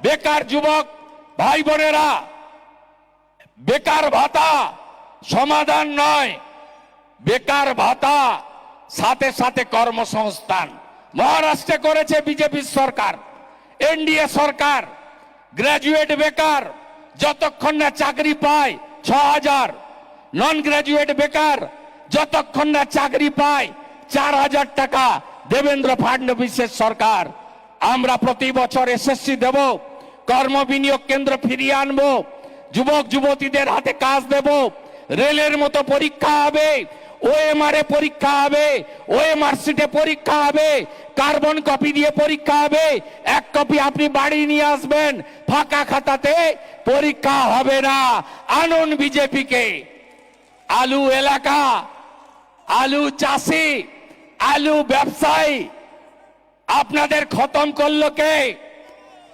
বেকার যুবক ভাই বোনেরা, বেকার ভাতা সমাধান নয়, বেকার ভাতা সাথে সাথে কর্মসংস্থান। মহারাষ্ট্রে করেছে বিজেপি সরকার, এনডিএ সরকার। গ্রাজুয়েট বেকার যতক্ষণ না চাকরি পায় 6,000, নন গ্রাজুয়েট বেকার যতক্ষণ না চাকরি পায় 4,000 টাকা দেবেন্দ্র ফাডনবিসের সরকার। আমরা প্রতি বছর এসএসসি দেব, কর্মবিনিয়োগ কেন্দ্র ফিরিয়ে আনবো, যুবক যুবতীদের হাতে কাজ দেব, রেলের মতো পরীক্ষা হবে, ওএমআর এ পরীক্ষা হবে, ওএমআর সিটে পরীক্ষা হবে, কার্বন কপি দিয়ে পরীক্ষা হবে, এক কপি আপনি বাড়ি নিয়ে আসবেন, ফাঁকা খাতাতে পরীক্ষা হবে না। আনুন বিজেপিকে। আলু এলাকা, আলু চাষি, আলু ব্যবসায়ী আপনাদের খতম করলো কে?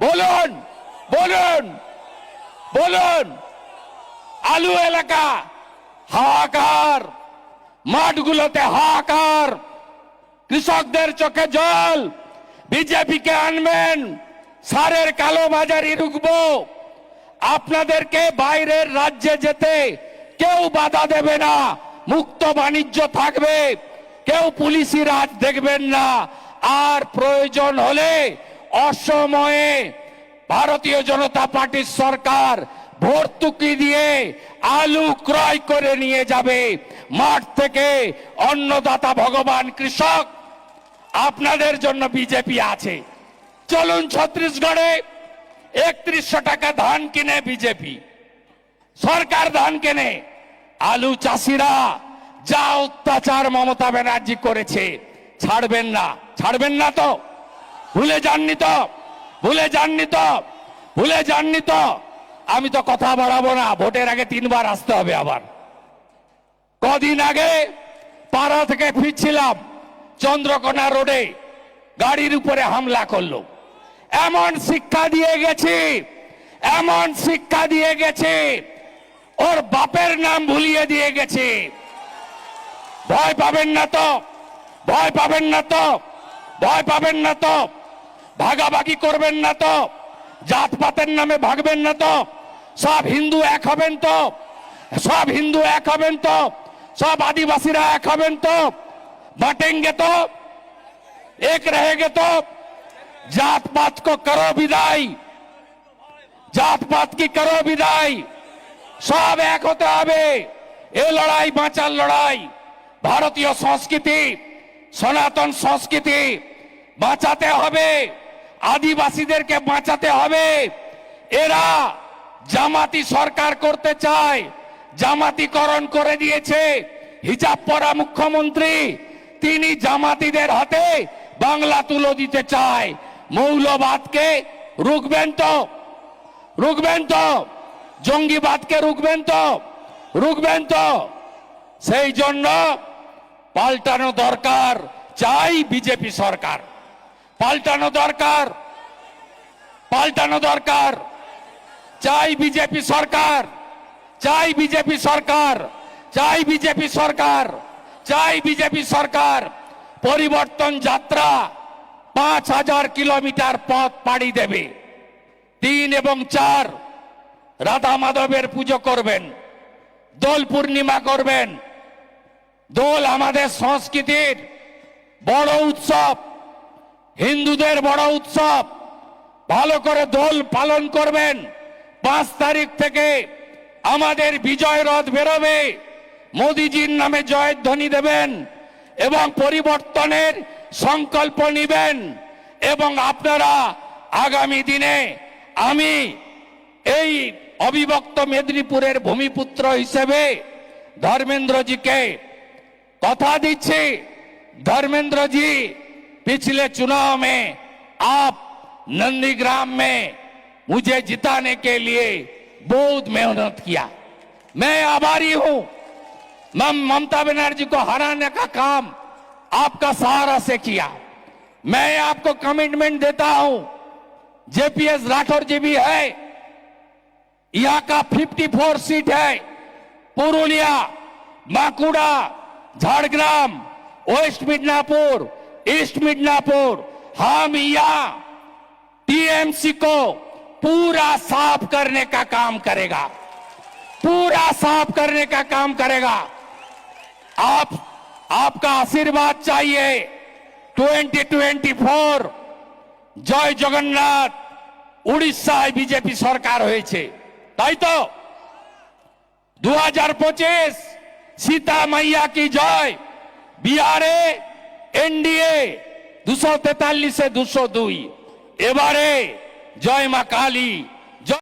বলুন বলুন বলুন। আলু এলাকা হাহাকার, মাঠগুলোতে হাহাকার, কৃষকদের চোখে জল। বিজেপিকে আনবেন, সারের কালোবাজারি রুখবো। আপনাদেরকে বাইরের রাজ্যে যেতে কেউ বাধা দেবে না, মুক্ত বাণিজ্য থাকবে, কেউ পুলিশি রাজ দেখবেন না। আর প্রয়োজন হলে অসময়ে ভারতীয় জনতা পার্টির সরকার ভর্তুকি দিয়ে আলু ক্রয় করে নিয়ে যাবে মাঠ থেকে। অন্নদাতা ভগবান কৃষক, আপনাদের জন্য বিজেপি আছে। চলুন ছত্তিশগড়ে 3100 টাকা ধান কিনে বিজেপি সরকার ধান কেনে। আলু চাষিরা যা অত্যাচার মমতা ব্যানার্জি করেছে ছাড়বেন না, ছাড়বেন না তো? ভুলে যাননি তো? ভুলে যাননি তো? ভুলে যাননি তো? আমি তো কথা বাড়াবো না, ভোটের আগে 3 বার আসতে হবে আবার। কদিন আগে পাড়া থেকে ফিরছিলাম, চন্দ্রকোনা রোডে গাড়ির উপরে হামলা করলো। এমন শিক্ষা দিয়ে গেছে, এমন শিক্ষা দিয়ে গেছে, ওর বাপের নাম ভুলিয়ে দিয়ে গেছে। ভয় পাবেন না তো? ভয় পাবেন না তো? ভয় পাবেন না তো? ভাগাভাগি করবেন না তো? জাতপাতের নামে ভাগবেন না তো? সব হিন্দু এক হবেন তো? সব হিন্দু এক হবেন তো? सब आदिवासीरा एक हवें तो? बांटेंगे तो? एक रहेंगे तो? जात पात को करो विदाई, जात पात की करो विदाई। सब एक होते हबे। ए लड़ाई बाँचार लड़ाई। भारतीय संस्कृति, सनातन संस्कृति बाँचाते हबे, आदिवासीदेरके बाँचाते हबे। एरा জামাতি সরকার করতে চায়, জামাতিকরণ করে দিয়েছে। হিজাব পরা মুখ্যমন্ত্রী তিনি জামাতিদের হাতে বাংলা তুলে দিতে চায়। মৌলবাদকে রুখবেন তো? রুখবেন তো? জঙ্গিবাদকে রুখবেন তো? রুখবেন তো? সেই জন্য পাল্টানো দরকার। চাই বিজেপি সরকার, পাল্টানো দরকার, পাল্টানো দরকার। চাই বিজেপি সরকার, চাই বিজেপি সরকার, চাই বিজেপি সরকার, চাই বিজেপি সরকার। পরিবর্তন যাত্রা 5000 কিলোমিটার পথ পাড়ি দেবে। 3 এবং 4 রাধা মাধবের পুজো করবেন, দোল পূর্ণিমা করবেন। দোল আমাদের সংস্কৃতির বড় উৎসব, হিন্দুদের বড় উৎসব। ভালো করে দোল পালন করবেন। 5 তারিখ থেকে আমাদের বিজয় রথ বেরোবে। মোদিজির নামে জয়ধ্বনি দেবেন এবং পরিবর্তনের সংকল্প নেবেন। এবং আপনারা আগামী দিনে, আমি এই অবিভক্ত মেদিনীপুরের ভূমিপুত্র হিসেবে धर्मेंद्र के कथा दीजिए। धर्मेंद्र जी पिछले चुनाव में आप नंदीग्राम में मुझे जिताने के लिए बहुत मेहनत किया। मैं आभारी हूं। ममता बनर्जी को हराने का काम आपका सहारा से किया। मैं आपको कमिटमेंट देता हूं। जेपीएस राठौर जी भी है, यहां का 54 सीट है। पुरुलिया, बांकुड़ा, झारग्राम, वेस्ट मिदनापुर, ईस्ट मिदनापुर, हम यहाँ टीएमसी को पूरा साफ करने का काम करेगा, पूरा साफ करने का काम करेगा। आपका आशीर्वाद चाहिए। 2024 জয় জগন্নাথ। উড়িষ্যায় বিজেপি সরকার হয়েছে, তাই তো? 2025 সীতা মাইয়া কি জয়। বিহারে এনডিএ 243-এ 202। এবারে জয় মা কালী।